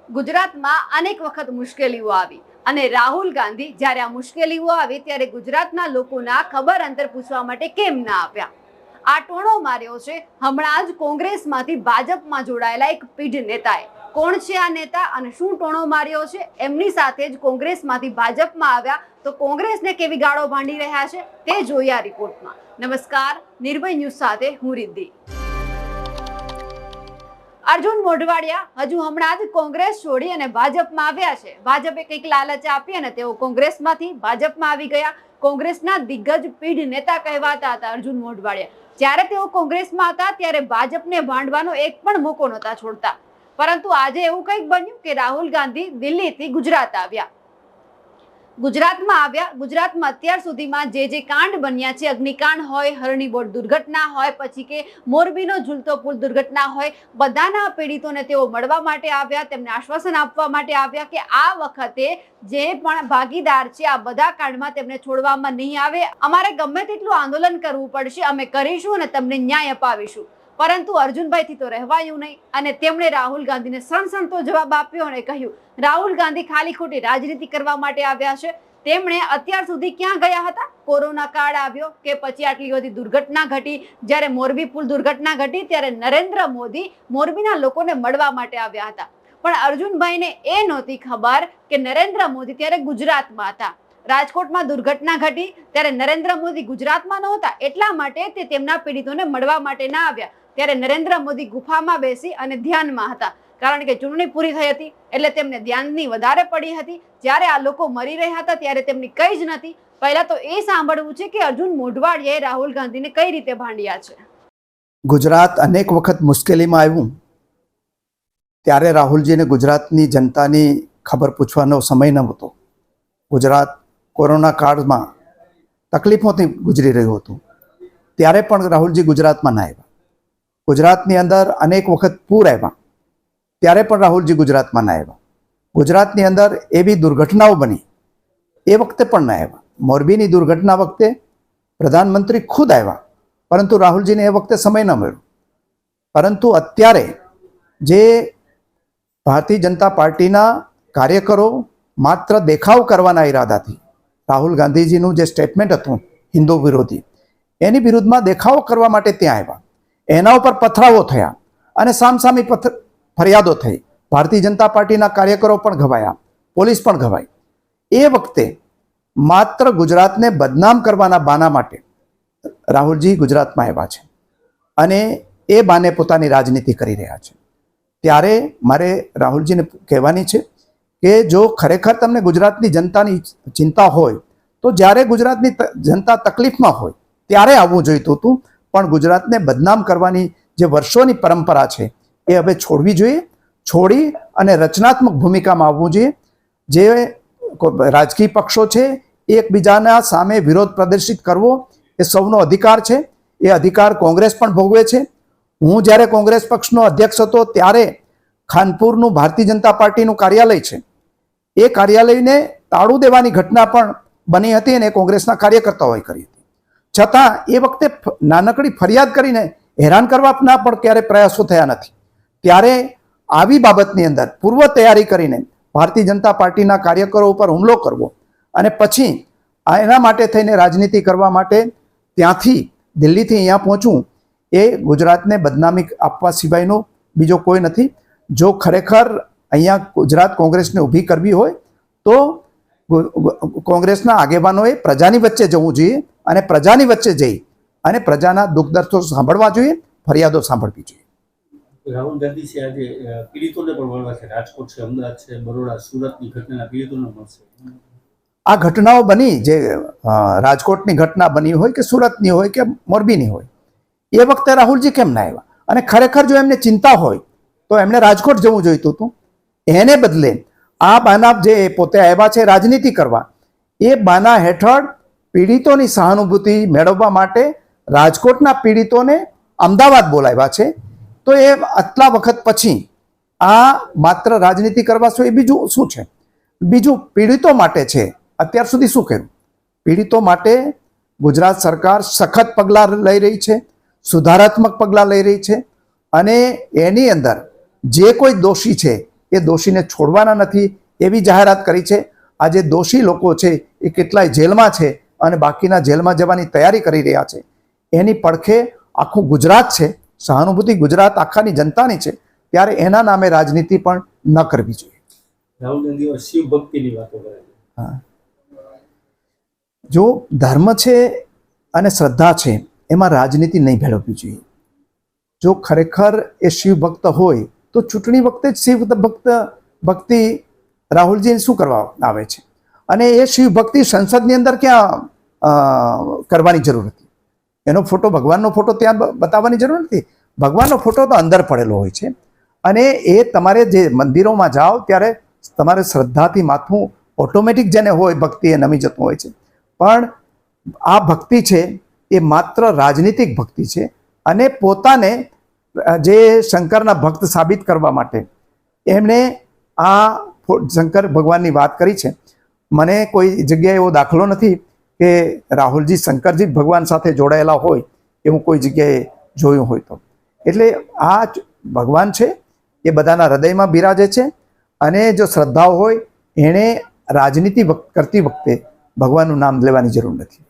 ગુજરાતમાં અનેક વખત મુશ્કેલીઓ આવી અને રાહુલ ગાંધી જ્યારે આ મુશ્કેલીઓ આવી ત્યારે ગુજરાતના લોકોના ખબર અંતર પૂછવા માટે કેમ ના આવ્યા? આ ટોણો માર્યો છે હમણાં જ કોંગ્રેસમાંથી ભાજપમાં જોડાયેલા એક પીઢ નેતાએ. કોણ છે આ નેતા અને શું ટોણો માર્યો છે? એમની સાથે જ કોંગ્રેસમાંથી ભાજપમાં આવ્યા તો કોંગ્રેસને કેવી ગાળો ભાંડી રહ્યા છે તે જોઈએ આ રિપોર્ટમાં. નમસ્કાર, નિર્ભય ન્યૂઝ સાથે હું રિદ્ધિ. અર્જુન મોઢવાડિયા હજુ હમણાં જ કોંગ્રેસ છોડી અને ભાજપમાં આવ્યા છે. ભાજપે કંઈક લાલચ આપી અને તેઓ કોંગ્રેસમાંથી ભાજપમાં આવી ગયા. કોંગ્રેસના દિગ્ગજ પીઢ નેતા કહેવાતા હતા અર્જુન મોઢવાડિયા. જ્યારે તેઓ કોંગ્રેસમાં હતા ત્યારે ભાજપને ભાંડવાનો એક પણ મોકો નહોતા છોડતા. પરંતુ આજે એવું કંઈક બન્યું કે રાહુલ ગાંધી દિલ્હીથી ગુજરાત આવ્યા. ગુજરાતમાં અત્યાર સુધીમાં જે કાંડ બન્યા છે, અગ્નિકાંડ હોય, હરણી બોટ દુર્ઘટના હોય, પછી કે મોરબીનો ઝૂલતો પુલ દુર્ઘટના હોય, બધાના પીડિતોને તેઓ મળવા માટે આવ્યા, તેમને આશ્વાસન આપવા માટે આવ્યા કે આ વખતે જે પણ ભાગીદાર છે આ બધા કાંડમાં તેમને છોડવામાં નહીં આવે. અમારે ગમે તેટલું આંદોલન કરવું પડશે, અમે કરીશું અને તમને ન્યાય અપાવીશું. પરંતુ અર્જુનભાઈથી તો રહેવાયું નહીં અને તેમણે રાહુલ ગાંધીને સણસણતો જવાબ આપ્યો અને કહ્યું રાહુલ ગાંધી ખાલી ખોટી રાજનીતિ કરવા માટે આવ્યા છે. તેમણે અત્યાર સુધી ક્યાં ગયા હતા? કોરોના કાળ આવ્યો કે પછી આટલી બધી દુર્ઘટના ઘટી, જ્યારે મોરબી પુલ દુર્ઘટના ઘટી ત્યારે નરેન્દ્ર મોદી મોરબીના લોકોને મળવા માટે આવ્યા હતા. પણ અર્જુનભાઈને એ નહોતી ખબર કે નરેન્દ્ર મોદી ત્યારે ગુજરાતમાં હતા. રાજકોટમાં દુર્ઘટના ઘટી ત્યારે નરેન્દ્ર મોદી ગુજરાતમાં નહોતા, એટલા માટે તે તેમના પીડિતોને મળવા માટે ના આવ્યા. ત્યારે નરેન્દ્ર મોદી ગુફામાં બેસી અને ધ્યાનમાં હતા, કારણ કે ચૂંટણી પૂરી થઈ હતી એટલે તેમને ધ્યાનની વધારે પડી હતી. જ્યારે આ લોકો મરી રહ્યા હતા ત્યારે તેમની કઈ જ નથી. પહેલા તો એ સાંભળવું છે કે અર્જુન મોઢવાડિયાએ રાહુલ ગાંધીને કઈ રીતે ભાંડ્યા છે. ગુજરાત અનેક વખત મુશ્કેલીમાં આવ્યું ત્યારે રાહુલજીને ગુજરાતની જનતાની ખબર પૂછવાનો સમય ન હતો. ગુજરાત કોરોના કાળમાં તકલીફોથી ગુજરી રહ્યું હતું ત્યારે પણ રાહુલજી ગુજરાતમાં ના આવ્યા. ગુજરાતની અંદર અનેક વખત પૂર આવ્યા ત્યારે પણ રાહુલજી ગુજરાતમાં ના આવ્યા. ગુજરાતની અંદર એવી દુર્ઘટનાઓ બની એ વખતે પણ ના આવ્યા. મોરબીની દુર્ઘટના વખતે પ્રધાનમંત્રી ખુદ આવ્યા, પરંતુ રાહુલજીને એ વખતે સમય ન મળ્યો. પરંતુ અત્યારે જે ભારતીય જનતા પાર્ટીના કાર્યકરો માત્ર દેખાવ કરવાના ઈરાદાથી રાહુલ ગાંધીજીનું જે સ્ટેટમેન્ટ હતું હિન્દુ વિરોધી, એની વિરુદ્ધમાં દેખાવો કરવા માટે ત્યાં આવ્યા. એના ઉપર પથરાવો થયા અને સામસામી ફરિયાદો થઈ. ભારતીય જનતા પાર્ટીના કાર્યકરો પણ ઘવાયા, પોલીસ પણ ઘવાઈ. એ વખતે માત્ર ગુજરાતને બદનામ કરવાના બાના માટે રાહુલજી ગુજરાતમાં આવ્યા છે અને એ બાને પોતાની રાજનીતિ કરી રહ્યા છે. ત્યારે મારે રાહુલજીને કહેવાની છે કે જો ખરેખર તમને ગુજરાતની જનતાની ચિંતા હોય તો જ્યારે ગુજરાતની જનતા તકલીફમાં હોય ત્યારે આવવું જોઈતું હતું. પણ ગુજરાતને બદનામ કરવાની જે વર્ષોની પરંપરા છે એ હવે છોડવી જોઈએ. છોડી અને રચનાત્મક ભૂમિકામાં આવવું જોઈએ. જે રાજકીય પક્ષો છે એકબીજાના સામે વિરોધ પ્રદર્શિત કરવો એ સૌનો અધિકાર છે. એ અધિકાર કોંગ્રેસ પણ ભોગવે છે. હું જ્યારે કોંગ્રેસ પક્ષનો અધ્યક્ષ હતો ત્યારે ખાનપુરનું ભારતીય જનતા પાર્ટીનું કાર્યાલય છે, એ કાર્યાલયને તાળું દેવાની ઘટના પણ બની હતી અને કોંગ્રેસના કાર્યકર્તાઓએ કરી હતી. છતાં એ વખતે નાનકડી ફરિયાદ કરીને હેરાન કરવાના પણ ક્યારેય પ્રયાસો થયા નથી. ત્યારે આવી બાબતની અંદર પૂર્વ તૈયારી કરીને ભારતીય જનતા પાર્ટીના કાર્યકરો ઉપર હુમલો કરવો અને પછી એના માટે થઈને રાજનીતિ કરવા માટે ત્યાંથી દિલ્હીથી અહીંયા પહોંચવું એ ગુજરાતને બદનામી આપવા સિવાયનો બીજો કોઈ નથી. જો ખરેખર અહીંયા ગુજરાત કોંગ્રેસને ઊભી કરવી હોય તો કોંગ્રેસના આગેવાનોએ પ્રજાની વચ્ચે જવું જોઈએ અને પ્રજાની વચ્ચે જઈ અને પ્રજાના દુઃખ દર્દો સાંભળવા જોઈએ, ફરિયાદો સાંભળવી જોઈએ. રાહુલ ગાંધી છે આજે પીડિતોને પણ મળવા છે. રાજકોટ છે, અમદાવાદ છે, બરોડા, સુરતની ઘટનાના પીડિતોને મળશે. આ ઘટનાઓ બની, જે રાજકોટની ઘટના બની હોય કે સુરતની હોય કે મોરબીની હોય, એ વખતે રાહુલજી કેમ ના આવ્યા? અને ખરેખર જો એમને ચિંતા હોય તો એમણે રાજકોટ જવું જોઈતું હતું. એને બદલે આ બાના જે પોતે આવ્યા છે રાજનીતિ કરવા, એ બાના હેઠળ પીડિતોની સહાનુભૂતિ મેળવવા માટે રાજકોટના પીડિતોને અમદાવાદ બોલાવ્યા છે. તો એ આટલા વખત પછી આ માત્ર રાજનીતિ કરવા છો એ બીજું શું છે? બીજું પીડિતો માટે છે. અત્યાર સુધી શું કર્યું? પીડિતો માટે ગુજરાત સરકાર સખત પગલાં લઈ રહી છે, સુધારાત્મક પગલાં લઈ રહી છે અને એની અંદર જે કોઈ દોષી છે એ દોષીને છોડવાના નથી એવી જાહેરાત કરી છે. આજે દોષી લોકો છે એ કેટલાય જેલમાં છે અને બાકીના જેલમાં જવાની તૈયારી કરી રહ્યા છે. એની પડખે આખું ગુજરાત છે, સહાનુભૂતિ ગુજરાત આખાની જનતાની છે, ત્યારે એના નામે રાજનીતિ પણ ન કરવી જોઈએ. રાહુલ ગાંધી શિવ ભક્તિની વાતો કરે છે. હા, જો ધર્મ છે અને શ્રદ્ધા છે એમાં રાજનીતિ નહીં ભેળવવી જોઈએ. જો ખરેખર એ શિવ ભક્ત હોય તો ચૂંટણી વખતે જ શિવ ભક્તિ રાહુલજી શું કરવા આવે છે? અને એ શિવ ભક્તિ સંસદની અંદર ક્યાં કરવાની જરૂર હતી? એનો ફોટો, ભગવાનનો ફોટો ત્યાં બતાવવાની જરૂર નથી. ભગવાનનો ફોટો તો અંદર પડેલો હોય છે. અને એ તમારે જે મંદિરોમાં જાઓ ત્યારે તમારે શ્રદ્ધાથી માથું ઓટોમેટિક જેને હોય ભક્તિ એ નમી જતું હોય છે. પણ આ ભક્તિ છે એ માત્ર રાજનીતિક ભક્તિ છે અને પોતાને જે શંકરના ભક્ત સાબિત કરવા માટે એમણે આ શંકર ભગવાનની વાત કરી છે. મને કોઈ જગ્યાએ એવો દાખલો નથી કે રાહુલજી શંકરજી ભગવાન સાથે જોડાયેલા હોય એવું કોઈ જગ્યાએ જોયું હોય તો. એટલે આ ભગવાન છે એ બધાના હૃદયમાં બિરાજે છે અને જો શ્રદ્ધાઓ હોય એણે રાજનીતિ કરતી વખતે ભગવાનનું નામ લેવાની જરૂર નથી.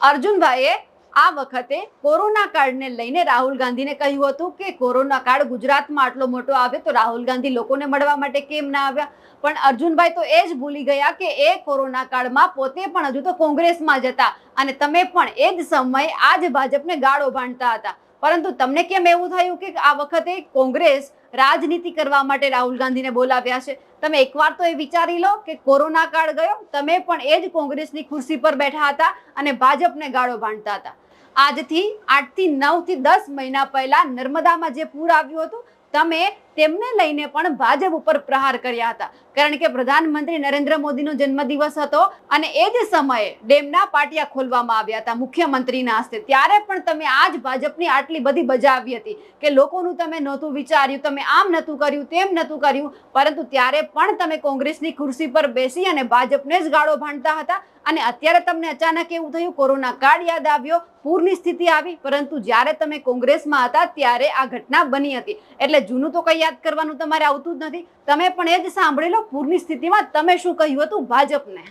અર્જુનભાઈએ આ વખતે કોરોના કાળને લઈને રાહુલ ગાંધીને કહ્યું હતું કે કોરોના કાળ ગુજરાતમાં આટલો મોટો આવ્યો તો રાહુલ ગાંધી લોકોને મળવા માટે કેમ ના આવ્યા? પણ અર્જુનભાઈ તો એ જ ભૂલી ગયા કે એ કોરોના કાળમાં પોતે પણ હજુ તો કોંગ્રેસમાં જ હતા અને તમે પણ એ જ સમયે આ જ ભાજપને ગાળો ભાંડતા હતા. પરંતુ તમને કેમ એવું થયું કે આ વખતે કોંગ્રેસ રાજનીતિ કરવા માટે રાહુલ ગાંધીને બોલાવ્યા છે? તમે એકવાર તો એ વિચારી લો કે કોરોના કાળ ગયો, તમે પણ એ જ કોંગ્રેસની ખુરશી પર બેઠા હતા અને ભાજપને ગાળો ભાંડતા હતા. આજથી 8 થી 9 થી 10 મહિના પહેલા નર્મદામાં જે પૂર આવ્યું હતું, તમે તેમને લઈને પણ ભાજપ ઉપર પ્રહાર કર્યા હતા. કારણ કે પ્રધાનમંત્રી નરેન્દ્ર મોદીનો જન્મદિવસ હતો અને એ જ સમયે ડેમના પાટિયા ખોલવામાં આવ્યા હતા મુખ્યમંત્રીના હસ્તે. ત્યારે પણ તમે આ જ ભાજપની આટલી બધી બજાવી હતી કે લોકોનું તમે નહોતું વિચાર્યું, તમે આમ નહોતું કર્યું, તેમ નહોતું કર્યું, પરંતુ ત્યારે પણ તમે કોંગ્રેસની ખુરશી પર બેસી અને ભાજપને જ ગાળો ભાંડતા હતા. અને અત્યારે તમને અચાનક એવું થયું, કોરોના કાળ યાદ આવ્યો, પૂરની સ્થિતિ આવી, પરંતુ જ્યારે તમે કોંગ્રેસમાં હતા ત્યારે આ ઘટના બની હતી. એટલે જૂનું તો કંઈ યાદ કરવાનું તમારે આવતું જ નથી. તમે પણ એ જ સાંભળી લો, પૂરની સ્થિતિમાં તમે શું કહ્યું હતું ભાજપને?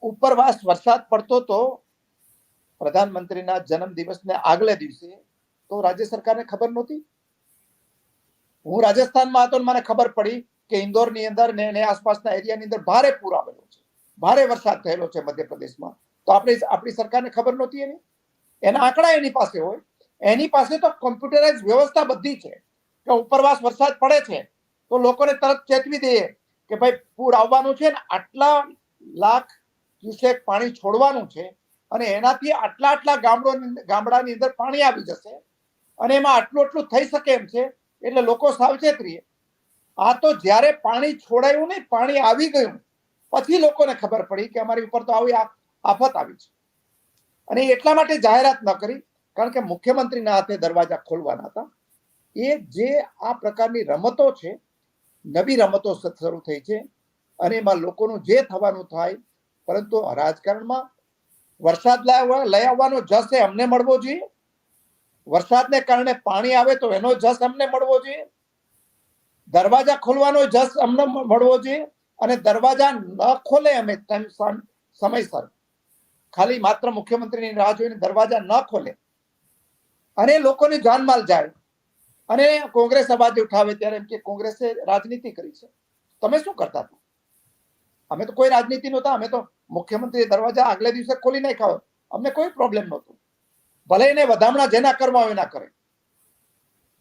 ઉપરવાસ વરસાદ પડતો તો પ્રધાનમંત્રીના જન્મદિવસને આગલે દિવસે તો રાજ્ય સરકારને ખબર નહોતી. હું રાજસ્થાનમાં હતો, મને ખબર પડી કે ઇન્દોરની અંદર ને આસપાસના એરિયાની અંદર ભારે પૂર આવેલો છે, ભારે વરસાદ થયેલો છે મધ્યપ્રદેશમાં. તો આપણી સરકારને ખબર નહોતી. એના આંકડા એની પાસે હોય. એની પાસે તો કોમ્પ્યુટરાઇઝ વ્યવસ્થા બધી છે કે ઉપરવાસ વરસાદ પડે છે તો લોકોને તરત ચેતવી દઈએ કે ભાઈ પૂર આવવાનું છે ને આટલા લાખ ક્યુસેક પાણી છોડવાનું છે અને એનાથી આટલા ગામડાની અંદર પાણી આવી જશે અને એમાં આટલું થઈ શકે એમ છે, એટલે લોકો સાવચેત રહીએ. આ તો જ્યારે પાણી છોડાયું નહીં, પાણી આવી ગયું પછી લોકોને ખબર પડી કે અમારી ઉપર તો આવી આફત આવી છે. અને એટલા માટે જાહેરાત ન કરી કારણ કે મુખ્યમંત્રીના હાથે દરવાજા ખોલવાના હતા. એ જે આ પ્રકારની રમતો છે, નવી રમતો શરૂ થઈ છે અને એમાં લોકોનું જે થવાનું થાય. પરંતુ રાજકારણમાં વરસાદ લઈ આવવાનો જશ અમને મળવો જોઈએ, વરસાદને કારણે પાણી આવે તો એનો જશ અમને મળવો જોઈએ, દરવાજા ખોલવાનો જશ અમને મળવો જોઈએ. અને દરવાજા ન ખોલે અમે સમયસર, ખાલી માત્ર મુખ્યમંત્રીની રાહ જોઈને દરવાજા ન ખોલે અને લોકોની જાનમાલ જાય અને કોંગ્રેસ અવાજ ઉઠાવે ત્યારે એમ કે કોંગ્રેસે રાજનીતિ કરી છે. તમે શું કરતા હતા? અમે તો કોઈ રાજનીતિ નહોતા. અમે તો મુખ્યમંત્રી દરવાજા આગલે દિવસે ખોલી નાખ્યા, અમને કોઈ પ્રોબ્લેમ નહોતું. ભલે એને વધામણા જેના કરવા હોય એના કરે,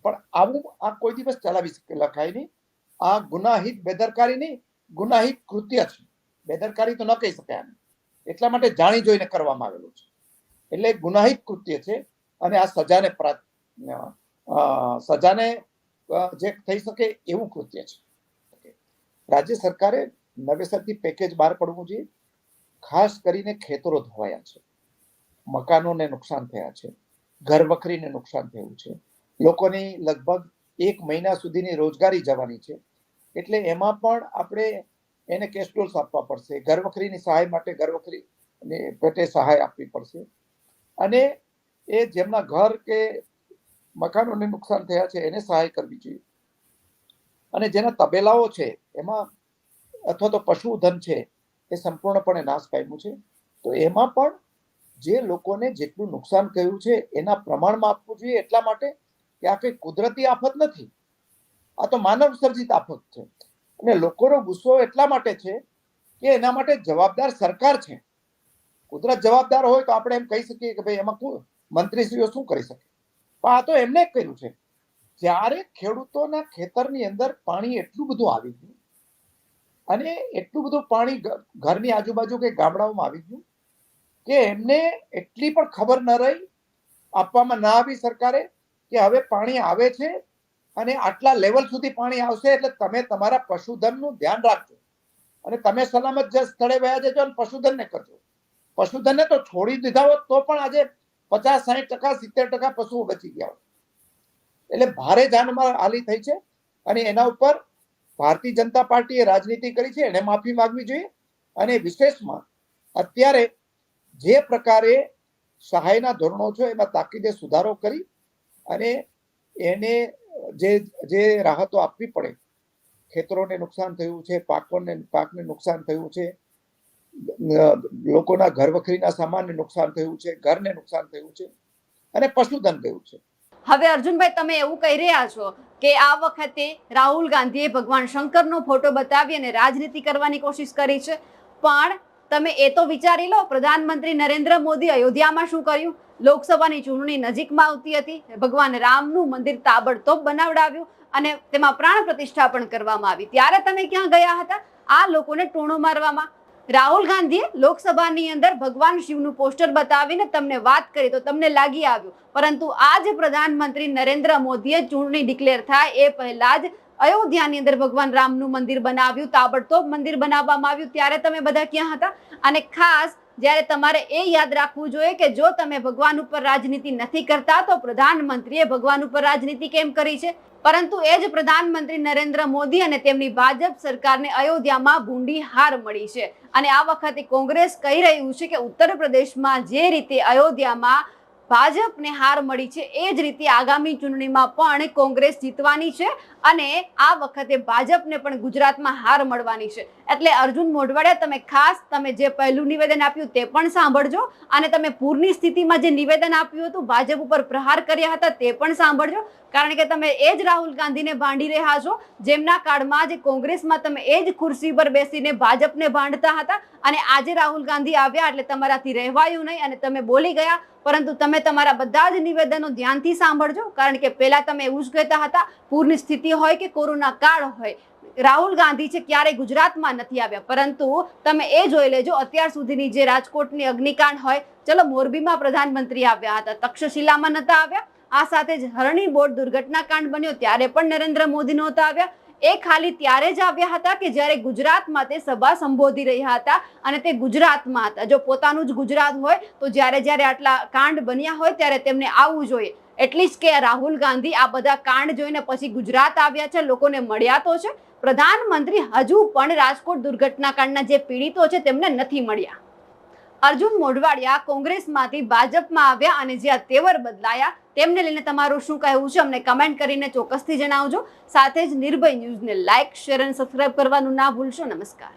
પણ આવું આ કોઈ દિવસ ચલાવી લખાય નહીં. આ ગુનાહિત બેદરકારી નહીં, ગુનાહિત કૃત્ય છે. બેદરકારી તો ન કહી શકાય આને, એટલા માટે જાણી જોઈને કરવામાં આવેલું છે. એટલે ગુનાહિત કૃત્ય છે અને આ સજાને જે થઈ શકે એવું કૃત્ય છે. રાજ્ય સરકારે નવેસરથી પેકેજ બહાર પાડવું જોઈએ. ખાસ કરીને ખેતરો ધોવાયા છે, મકાનોને નુકસાન થયા છે, ઘર વખરીને નુકસાન થયું છે, લોકોની લગભગ 1 મહિના સુધીની રોજગારી જવાની છે. એટલે એમાં પણ આપણે એને કેસ્ટોલ્સ આપવા પડશે. ઘર વખરીની સહાય માટે ઘર વખરી પેટે સહાય આપવી પડશે. અને એ જેમના ઘર કે મકાનોને નુકસાન થયા છે એને સહાય કરવી જોઈએ. અને જેના તબેલાઓ છે એમાં અથવા તો પશુધન છે એ સંપૂર્ણપણે નાશ પામ્યું છે. તો એમાં પણ જે લોકોને જેટલું નુકસાન થયું છે એના પ્રમાણમાં આપવું જોઈએ, એટલા માટે કે આ કઈ કુદરતી આફત નથી, આ તો માનવ સર્જિત આફત છે. અને લોકોનો ગુસ્સો એટલા માટે છે કે એના માટે જવાબદાર સરકાર છે. કુદરત જવાબદાર હોય તો આપણે એમ કહી શકીએ કે ભાઈ એમાં મંત્રીશ્રીઓ શું કરી શકે, પણ આ તો એમને જ કર્યું છે. જ્યારે ખેડૂતોના ખેતરની અંદર પાણી એટલું બધું આવી ગયું અને એટલું બધું પાણી ઘરની આજુબાજુ કે ગામડાઓમાં આવી ગયું કે એમને એટલી પણ ખબર ન રહી, આપવામાં ના આવી સરકારે કે હવે પાણી આવે છે અને આટલા લેવલ સુધી પાણી આવશે એટલે તમે તમારા પશુધનનું ધ્યાન રાખજો અને તમે સલામત જે સ્થળે વયા જજો અને પશુધનને કરજો. પશુધનને તો છોડી દીધા હોત તો પણ આજે 50-60% 70% પશુઓ બચી ગયા હોત. એટલે ભારે જાનમાલ હાલી થઈ છે અને એના ઉપર ભારતીય જનતા પાર્ટીએ રાજનીતિ કરી છે, એને માફી માંગવી જોઈએ. અને વિશેષમાં અત્યારે જે પ્રકારે સહાયના ધોરણો છે એમાં તાકીદે સુધારો કરી અને એને જે રાહતો આપવી પડે, ખેતરોને નુકસાન થયું છે, પાકને નુકસાન થયું છે, લોકોના ઘર વખરીના સામાનને નુકસાન થયું છે, ઘરને નુકસાન થયું છે અને પશુધન ગયું છે. હવે અર્જુનભાઈ, તમે એવું કહી રહ્યા છો કે આ વખતે રાહુલ ગાંધીએ ભગવાન શંકરનો ફોટો બતાવી અને રાજનીતિ કરવાની કોશિશ કરી છે, પણ તમે એ તો વિચારી લો, પ્રધાનમંત્રી નરેન્દ્ર મોદી અયોધ્યામાં શું કર્યું? લોકસભાની ચૂંટણી નજીકમાં આવતી હતી, ભગવાન રામનું મંદિર તાબડતોબ બનાવડાવ્યું અને તેમાં પ્રાણ પ્રતિષ્ઠા પણ કરવામાં આવી. ત્યારે તમે ક્યાં ગયા હતા આ લોકોને ટોણો મારવામાં? રાહુલ ગાંધીએ લોકસભાની અંદર ભગવાન શિવનું પોસ્ટર બતાવીને તમને વાત કરી તો તમને લાગી આવ્યું, પરંતુ આજ પ્રધાનમંત્રી નરેન્દ્ર મોદીએ ચૂંટણી ડિક્લેર થાય એ પહેલા જ અયોધ્યાની અંદર ભગવાન રામનું મંદિર બનાવ્યું, તાબડતોબ મંદિર બનાવવામાં આવ્યું. ત્યારે તમે બધા ક્યાં હતા? અને ખાસ જ્યારે તમારે એ યાદ રાખવું જોઈએ કે જો તમે ભગવાન ઉપર રાજનીતિ નથી કરતા તો પ્રધાનમંત્રીએ ભગવાન ઉપર રાજનીતિ કેમ કરી છે? પરંતુ એ જ પ્રધાનમંત્રી નરેન્દ્ર મોદી અને તેમની ભાજપ સરકારને અયોધ્યામાં ભૂંડી હાર મળી છે. અને આ વખતે કોંગ્રેસ કહી રહ્યું છે કે ઉત્તર પ્રદેશમાં જે રીતે અયોધ્યામાં ભાજપને હાર મળી છે એ જ રીતે આગામી ચૂંટણીમાં પણ કોંગ્રેસ જીતવાની છે અને આ વખતે ભાજપને પણ ગુજરાતમાં હાર મળવાની છે. એટલે અર્જુન મોઢવાડિયા, તમે ખાસ તમે જે પહેલું નિવેદન આપ્યું તે પણ સાંભળજો અને તમે પૂરની સ્થિતિમાં જે નિવેદન આપ્યું હતું, ભાજપ ઉપર પ્રહાર કર્યા હતા, તે પણ સાંભળજો. કારણ કે તમે એ જ રાહુલ ગાંધીને ભાંડી રહ્યા છો જેમના કાળમાં જે કોંગ્રેસમાં તમે એ જ ખુરશી પર બેસીને ભાજપને ભાંડતા હતા અને આજે રાહુલ ગાંધી આવ્યા એટલે તમારાથી રહેવાયું નહીં અને તમે બોલી ગયા. પરંતુ તમે તમારા બધા જ નિવેદનો ધ્યાનથી સાંભળજો, કારણ કે પહેલા તમે એવું જ કહેતા હતા પૂરની સ્થિતિ હોય કે કોરોના કાળ હોય, રાહુલ ગાંધી છે ક્યારેય ગુજરાતમાં નથી આવ્યા. પરંતુ તમે એ જોઈ લેજો અત્યાર સુધીની જે રાજકોટની અગ્નિકાંડ હોય, ચલો મોરબીમાં પ્રધાનમંત્રી આવ્યા હતા, તક્ષશિલામાં નતા આવ્યા, આ સાથે જ હરણી બોટ દુર્ઘટના કાંડ બન્યો ત્યારે પણ નરેન્દ્ર મોદી નહોતા આવ્યા. એ ખાલી ત્યારે જ આવ્યા હતા કે જ્યારે ગુજરાતમાં તે સભા સંબોધી રહ્યા હતા અને તે ગુજરાતમાં હતા. જો પોતાનું જ ગુજરાત હોય તો જ્યારે આટલા કાંડ બન્યા હોય ત્યારે તેમને આવવું જોઈએ. એટલીસ્ટ કે રાહુલ ગાંધી આ બધા કાંડ જોઈને પછી ગુજરાત આવ્યા છે, લોકોને મળ્યા તો છે. પ્રધાનમંત્રી હજુ પણ રાજકોટ દુર્ઘટના કાંડના જે પીડિતો છે તેમને નથી મળ્યા. અર્જુન મોઢવાડિયા કોંગ્રેસમાંથી ભાજપમાં આવ્યા અને જે આ તેવર બદલાયા તેમને લઈને તમારું શું કહેવું છે અમને કમેન્ટ કરીને ચોક્કસથી જણાવજો. સાથે જ નિર્ભય ન્યૂઝને લાઇક, શેર અને સબસ્ક્રાઇબ કરવાનું ના ભૂલશો. નમસ્કાર.